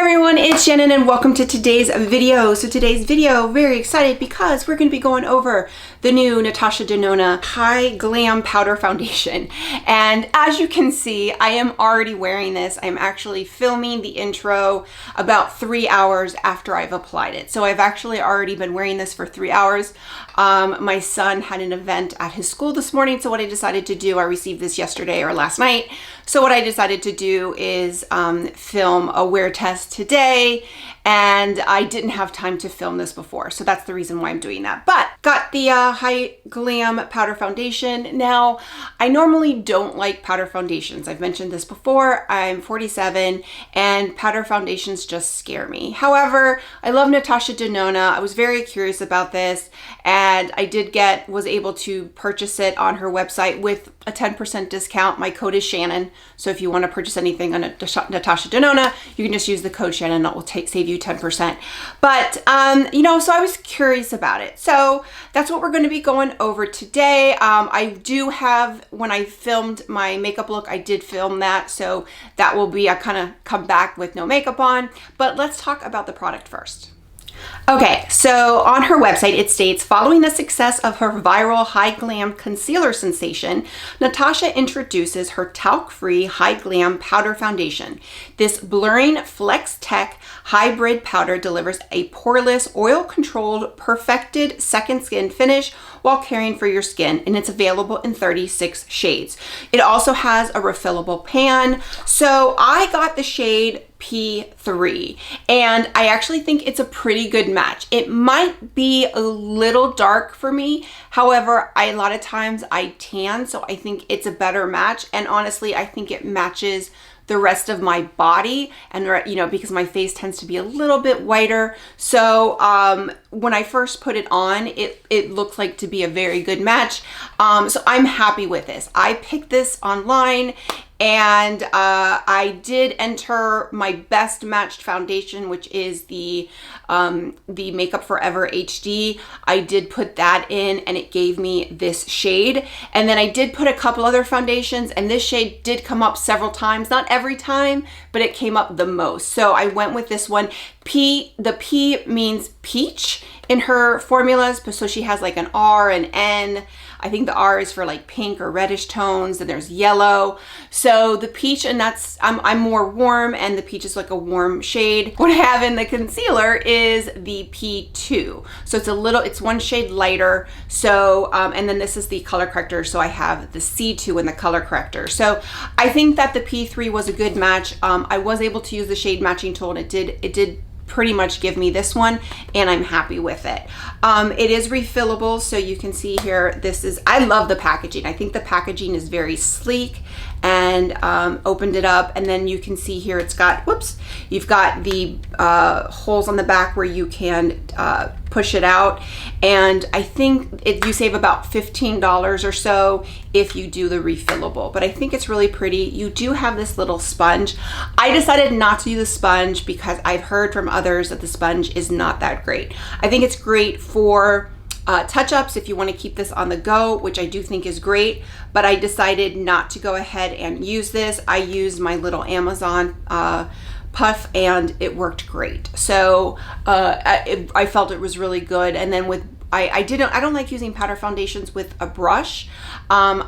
everyone, it's Shannon and welcome to today's video. So today's video, very excited because we're going to be going over the new NATASHA DENONA Hy-GLAM Powder Foundation. And as you can see, I am already wearing this. I'm actually filming the intro about 3 hours after I've applied it. So I've actually already been wearing this for 3 hours. My son had an event at his school this morning. So what I decided to do, I received this yesterday or last night. So what I decided to do is film a wear test today, and I didn't have time to film this before, so that's the reason why I'm doing that. But got the Hy-GLAM Powder Foundation. Now, I normally don't like powder foundations. I've mentioned this before. I'm 47 and powder foundations just scare me. However, I love NATASHA DENONA. I was very curious about this, and I was able to purchase it on her website with a 10% discount. My code is Shannon. So if you want to purchase anything on NATASHA DENONA, you can just use the code Shannon. That will save you 10%. But, so I was curious about it. So that's what we're going to be going over today. I do have, when I filmed my makeup look, I did film that. So that will be, I kind of come back with no makeup on. But let's talk about the product first. Okay, so on her website, it states, following the success of her viral Hy-GLAM Concealer sensation, NATASHA introduces her talc-free Hy-GLAM Powder Foundation. This blurring Flex Tech HY-BRID powder delivers a poreless, oil-controlled, perfected second skin finish while caring for your skin, and it's available in 36 shades. It also has a refillable pan. So I got the shade P3, and I actually think it's a pretty good match. It might be a little dark for me. However, a lot of times I tan, so I think it's a better match. And honestly, I think it matches the rest of my body, and because my face tends to be a little bit whiter. So when I first put it on, it looked like to be a very good match. So I'm happy with this. I picked this online, and I did enter my best matched foundation, which is the Makeup Forever HD. I did put that in, and it gave me this shade. And then I did put a couple other foundations, and this shade did come up several times. Not every time, but it came up the most. So I went with this one. The P means peach in her formulas, so she has like an R and N. I think the R is for like pink or reddish tones, and there's yellow. So the peach, and I'm more warm, and the peach is like a warm shade. What I have in the concealer is the P2. So it's one shade lighter. So, and then this is the color corrector. So I have the C2 in the color corrector. So I think that the P3 was a good match. I was able to use the shade matching tool, and it did pretty much give me this one, and I'm happy with it. It is refillable, so you can see here, I love the packaging. I think the packaging is very sleek, and opened it up, and then you can see here it's got, you've got the holes on the back where you can push it out, and I think you save about $15 or so if you do the refillable, but I think it's really pretty. You do have this little sponge. I decided not to use the sponge because I've heard from others that the sponge is not that great. I think it's great for touch-ups if you want to keep this on the go, which I do think is great, but I decided not to go ahead and use this. I used my little Amazon puff, and it worked great. So I felt it was really good. And then I don't like using powder foundations with a brush.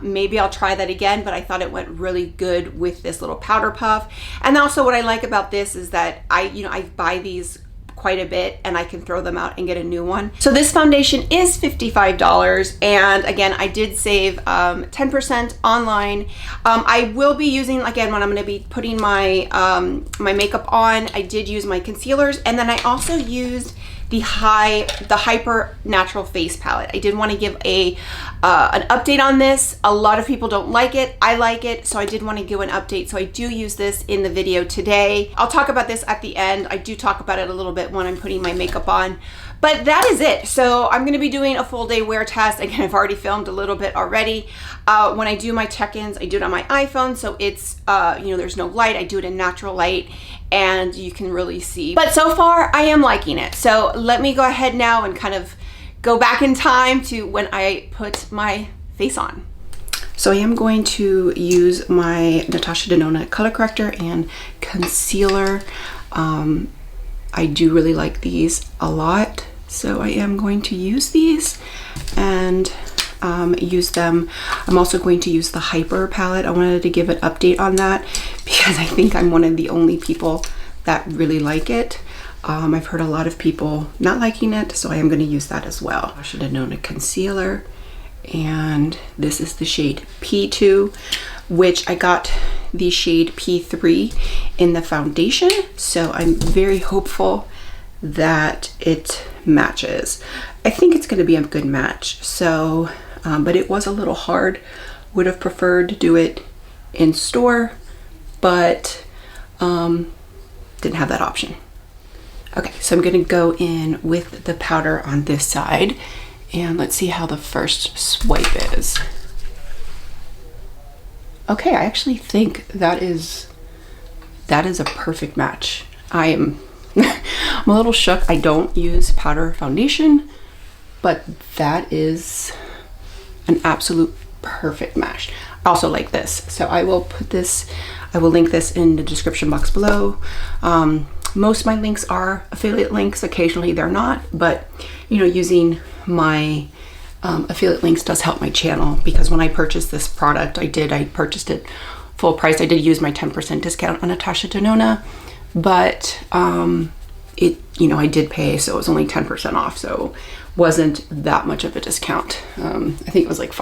Maybe I'll try that again, but I thought it went really good with this little powder puff. And also what I like about this is that I buy these quite a bit, and I can throw them out and get a new one. So this foundation is $55, and again, I did save 10% online. I will be using, again, when I'm going to be putting my my makeup on, I did use my concealers, and then I also used the Hyper Natural Face Palette. I did want to give an update on this. A lot of people don't like it. I like it, so I did want to give an update. So I do use this in the video today. I'll talk about this at the end. I do talk about it a little bit when I'm putting my makeup on. But that is it. So I'm going to be doing a full day wear test. Again, I've already filmed a little bit already. When I do my check-ins, I do it on my iPhone. So it's, there's no light. I do it in natural light, and you can really see. But so far, I am liking it. So let me go ahead now and kind of go back in time to when I put my face on. So I am going to use my NATASHA Denona color corrector and concealer. I do really like these a lot, so I am going to use these and use them. I'm also going to use the Hyper palette. I wanted to give an update on that because I think I'm one of the only people that really like it. I've heard a lot of people not liking it, so I am going to use that as well. NATASHA Denona concealer, and this is the shade P2, which I got the shade P3 in the foundation, so I'm very hopeful that it matches. I think it's going to be a good match. So but it was a little hard. Would have preferred to do it in store, but didn't have that option. Okay, so I'm going to go in with the powder on this side, and let's see how the first swipe is. Okay, I actually think that is a perfect match. I'm a little shook. I don't use powder foundation, but that is an absolute perfect match. I also like this, so I will link this in the description box below. Most of my links are affiliate links. Occasionally they're not, but you know, using my affiliate links does help my channel, because when I purchased this product, I purchased it full price. I did use my 10% discount on NATASHA Denona, but I did pay, so it was only 10% off, so wasn't that much of a discount. I think it was like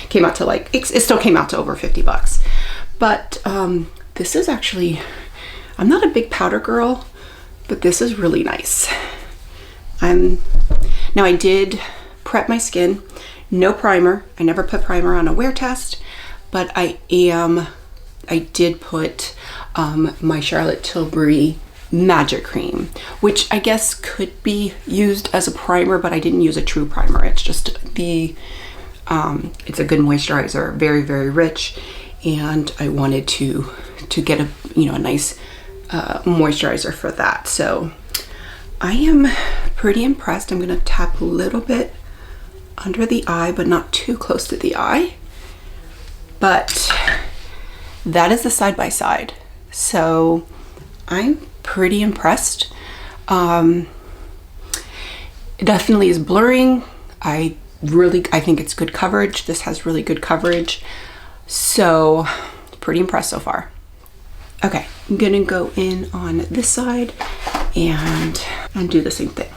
came out to like, it still came out to over 50 bucks. But this is actually, I'm not a big powder girl, but this is really nice. Now I did prep my skin, no primer. I never put primer on a wear test, but I did put my Charlotte Tilbury Magic Cream, which I guess could be used as a primer, but I didn't use a true primer. It's just it's a good moisturizer, very, very rich, and I wanted to get a nice moisturizer for that. So I am pretty impressed. I'm gonna tap a little bit under the eye, but not too close to the eye. But that is the side by side. So I'm pretty impressed. It definitely is blurring. I think it's good coverage. This has really good coverage. So pretty impressed so far. Okay, I'm gonna go in on this side and do the same thing.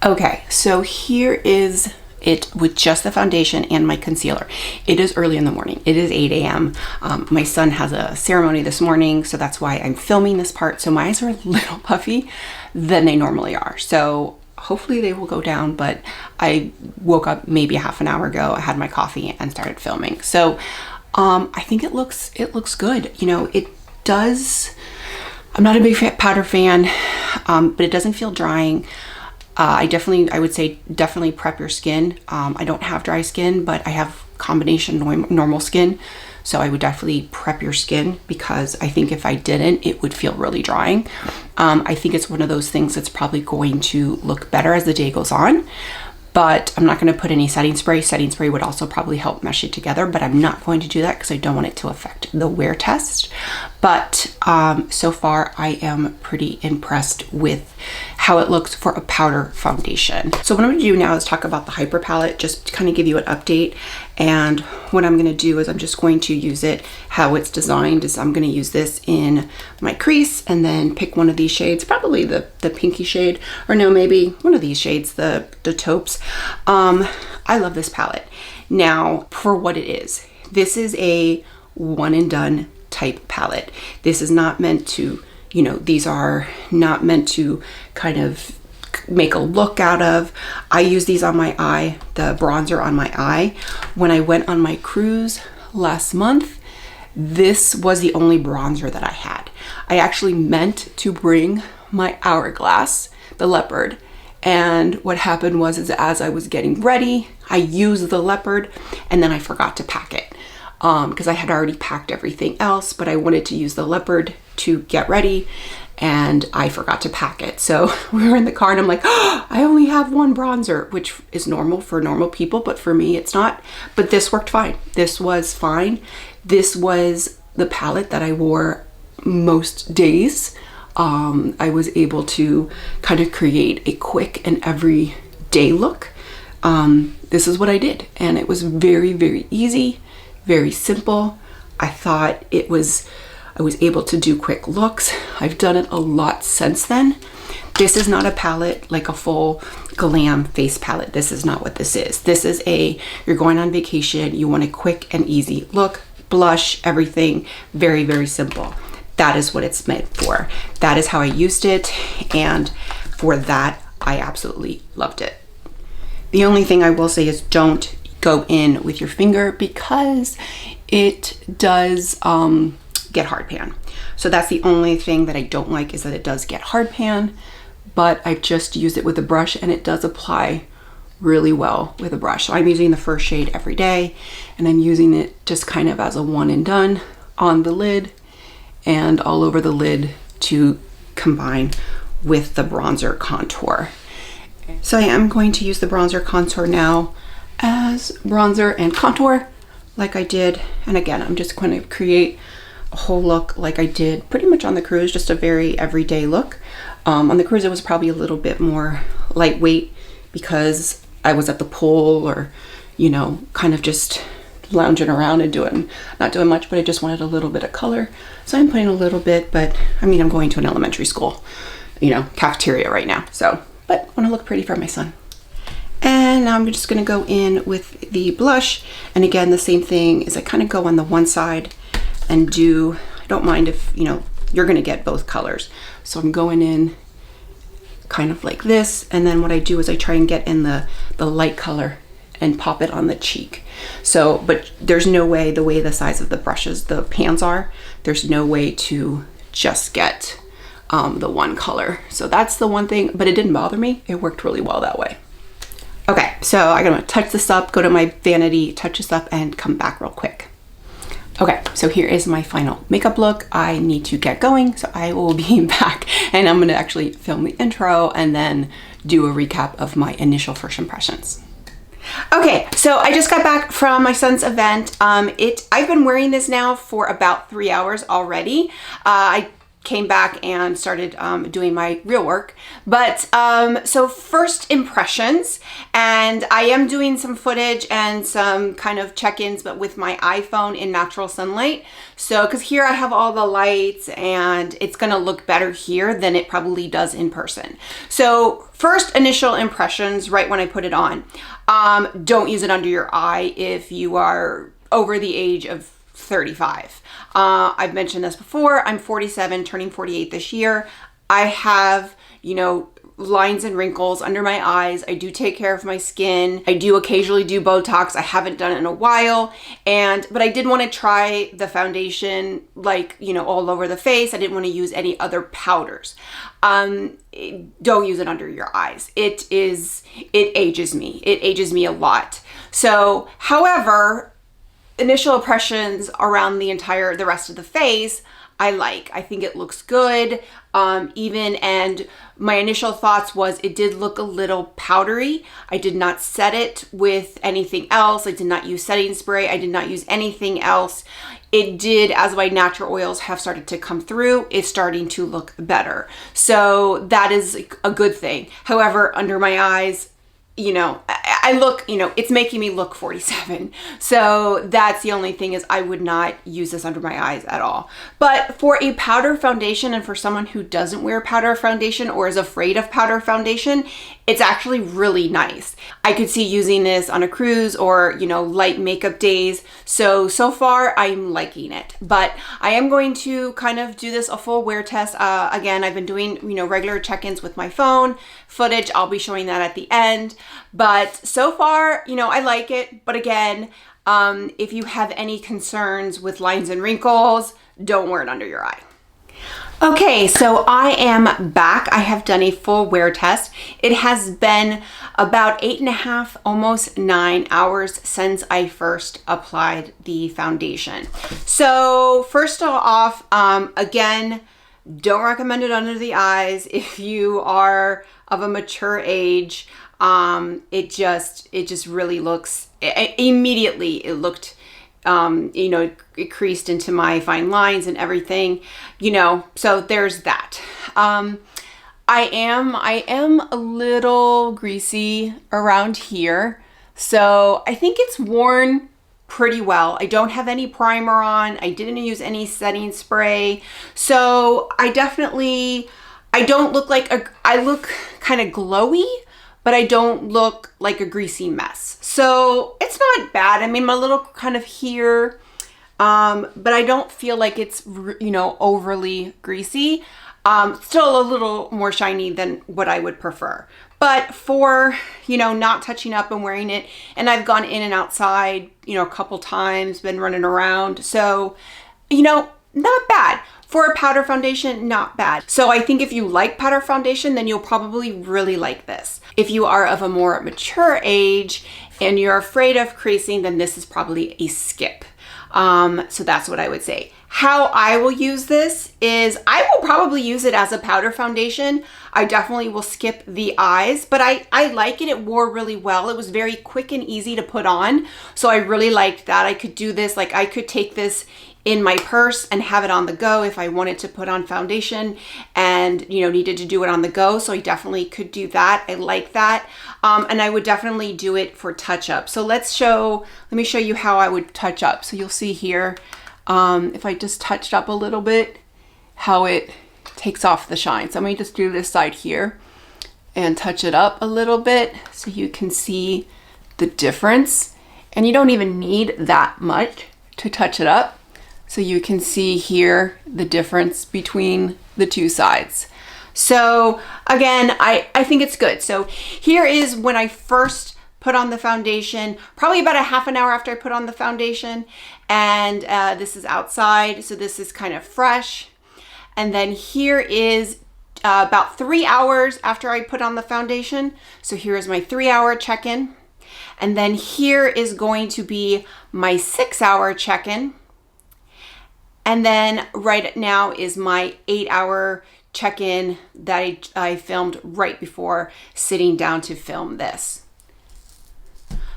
Okay, so here is it with just the foundation and my concealer. It is early in the morning. It is 8 a.m. My son has a ceremony this morning, so that's why I'm filming this part. So my eyes are a little puffy than they normally are. So hopefully they will go down, but I woke up maybe a half an hour ago. I had my coffee and started filming. So I think it looks good. You know, it does. I'm not a big powder fan, but it doesn't feel drying. I would say definitely prep your skin. I don't have dry skin, but I have combination normal skin. So I would definitely prep your skin, because I think if I didn't, it would feel really drying. I think it's one of those things that's probably going to look better as the day goes on, but I'm not going to put any setting spray. Setting spray would also probably help mesh it together, but I'm not going to do that because I don't want it to affect the wear test. But so far I am pretty impressed with how it looks for a powder foundation. So what I'm going to do now is talk about the Hyper palette, just to kind of give you an update. And what I'm going to do is I'm just going to use it how it's designed. Is I'm going to use this in my crease and then pick one of these shades, probably the pinky shade, or no, maybe one of these shades, the taupes. I love this palette. Now, for what it is, this is a one and done type palette. This is not meant to, these are not meant to kind of make a look out of. I use these on my eye, the bronzer on my eye. When I went on my cruise last month, this was the only bronzer that I had. I actually meant to bring my Hourglass, the leopard, and what happened was, as I was getting ready, I used the leopard and then I forgot to pack it. because I had already packed everything else, but I wanted to use the leopard to get ready and I forgot to pack it. So we were in the car and I'm like, oh, I only have one bronzer, which is normal for normal people, but for me it's not. But this worked fine. This was fine. This was the palette that I wore most days. I was able to kind of create a quick and everyday look. This is what I did, and it was very, very easy, very simple. I thought I was able to do quick looks. I've done it a lot since then. This is not a palette like a full glam face palette. This is not what this is. This is you're going on vacation, you want a quick and easy look, blush, everything, very, very simple. That is what it's meant for. That is how I used it, and for that, I absolutely loved it. The only thing I will say is don't go in with your finger because it does get hard pan. So that's the only thing that I don't like, is that it does get hard pan, but I just used it with a brush and it does apply really well with a brush. So I'm using the first shade every day, and I'm using it just kind of as a one and done on the lid and all over the lid to combine with the bronzer contour. So I am going to use the bronzer contour now as bronzer and contour like I did. And again, I'm just going to create a whole look like I did pretty much on the cruise, just a very everyday look. On the cruise, it was probably a little bit more lightweight because I was at the pool, or, you know, kind of just lounging around and not doing much, but I just wanted a little bit of color. So I'm putting a little bit, but I mean, I'm going to an elementary school, you know, cafeteria right now. So, but I want to look pretty for my son. And now I'm just going to go in with the blush. And again, the same thing is I kind of go on the one side and I don't mind if, you know, you're going to get both colors. So I'm going in kind of like this. And then what I do is I try and get in the light color and pop it on the cheek. So, but there's no way, the way the size of the brushes, the pans are, there's no way to just get the one color. So that's the one thing, but it didn't bother me. It worked really well that way. Okay, so I'm gonna touch this up, go to my vanity, touch this up, and come back real quick. Okay, so here is my final makeup look. I need to get going, so I will be back, and I'm gonna actually film the intro and then do a recap of my initial first impressions. Okay, so I just got back from my son's event. I've been wearing this now for about 3 hours already. I came back and started doing my real work. But so first impressions, and I am doing some footage and some kind of check-ins, but with my iPhone in natural sunlight. So, because here I have all the lights and it's gonna look better here than it probably does in person. So first initial impressions right when I put it on. Don't use it under your eye if you are over the age of 35. I've mentioned this before. I'm 47, turning 48 this year. I have, you know, lines and wrinkles under my eyes. I do take care of my skin. I do occasionally do Botox. I haven't done it in a while. But I did want to try the foundation, like, you know, all over the face. I didn't want to use any other powders. Don't use it under your eyes. It ages me. It ages me a lot. So, however, initial impressions around the rest of the face, I think it looks good. And my initial thoughts was it did look a little powdery. I did not set it with anything else. I did not use setting spray. I did not use anything else. It did, as my natural oils have started to come through, it's starting to look better. So that is a good thing. However, under my eyes, you know, I look, you know, it's making me look 47. So that's the only thing, is I would not use this under my eyes at all. But for a powder foundation, and for someone who doesn't wear powder foundation or is afraid of powder foundation, it's actually really nice. I could see using this on a cruise or, you know, light makeup days. So far I'm liking it, but I am going to kind of do this a full wear test. Again, I've been doing, you know, regular check-ins with my phone footage. I'll be showing that at the end, but so far, you know, I like it. But again, if you have any concerns with lines and wrinkles, don't wear it under your eye. Okay, so I am back. I have done a full wear test. It has been about 8.5, almost 9 hours since I first applied the foundation. So first off, again, don't recommend it under the eyes. If you are of a mature age, it just really looks, immediately it looked, you know, it creased into my fine lines and everything, you know, so there's that. I am a little greasy around here, so I think it's worn pretty well. I don't have any primer on. I didn't use any setting spray, so I don't look like I look kind of glowy, but I don't look like a greasy mess. So it's not bad. I mean, my little kind of here, but I don't feel like it's, you know, overly greasy. Still a little more shiny than what I would prefer. But for, you know, not touching up and wearing it, and I've gone in and outside, you know, a couple times, been running around. So, you know, not bad. For a powder foundation, not bad. So I think if you like powder foundation, then you'll probably really like this. If you are of a more mature age and you're afraid of creasing, then this is probably a skip. So that's what I would say. How I will use this is I will probably use it as a powder foundation. I definitely will skip the eyes, but I like it. It wore really well. It was very quick and easy to put on. So I really liked that. I could do this, like I could take this in my purse and have it on the go if I wanted to put on foundation and, you know, needed to do it on the go. So I definitely could do that. I like that. And I would definitely do it for touch up. So let me show you how I would touch up. So you'll see here, if I just touched up a little bit, how it takes off the shine. So let me just do this side here and touch it up a little bit so you can see the difference. And you don't even need that much to touch it up. So you can see here the difference between the two sides. So again, I think it's good. So here is when I first put on the foundation, probably about a half an hour after I put on the foundation. And this is outside, so this is kind of fresh. And then here is about 3 hours after I put on the foundation. So here is my 3-hour check-in. And then here is going to be my 6-hour check-in. And then right now is my 8-hour check-in that I filmed right before sitting down to film this.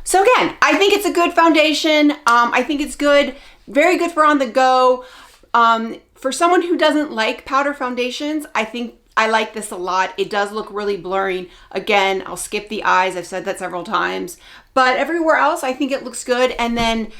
So again, I think it's a good foundation. I think it's good, very good for on the go. For someone who doesn't like powder foundations, I think I like this a lot. It does look really blurring. Again, I'll skip the eyes. I've said that several times, but everywhere else, I think it looks good. And then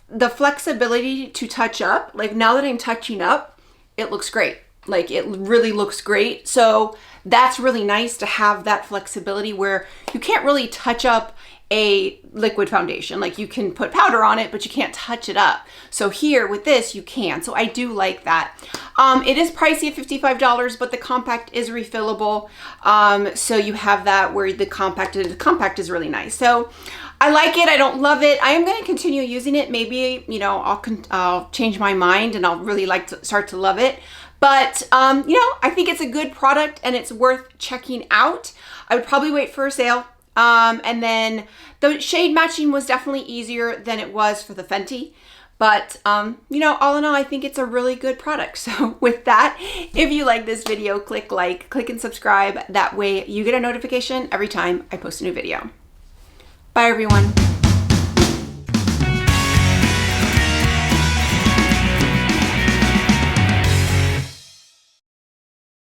the flexibility to touch up, like now that I'm touching up, it looks great. Like it really looks great. So that's really nice to have that flexibility where you can't really touch up a liquid foundation. Like you can put powder on it, but you can't touch it up. So here with this, you can. So I do like that. It is pricey at $55, but the compact is refillable. So you have that where the compact is really nice. So I like it. I don't love it. I am going to continue using it. Maybe, you know, I'll change my mind and I'll really like to start to love it. But, you know, I think it's a good product and it's worth checking out. I would probably wait for a sale. And then the shade matching was definitely easier than it was for the Fenty. But, you know, all in all, I think it's a really good product. So with that, if you like this video, click like, click and subscribe. That way you get a notification every time I post a new video. Bye, everyone.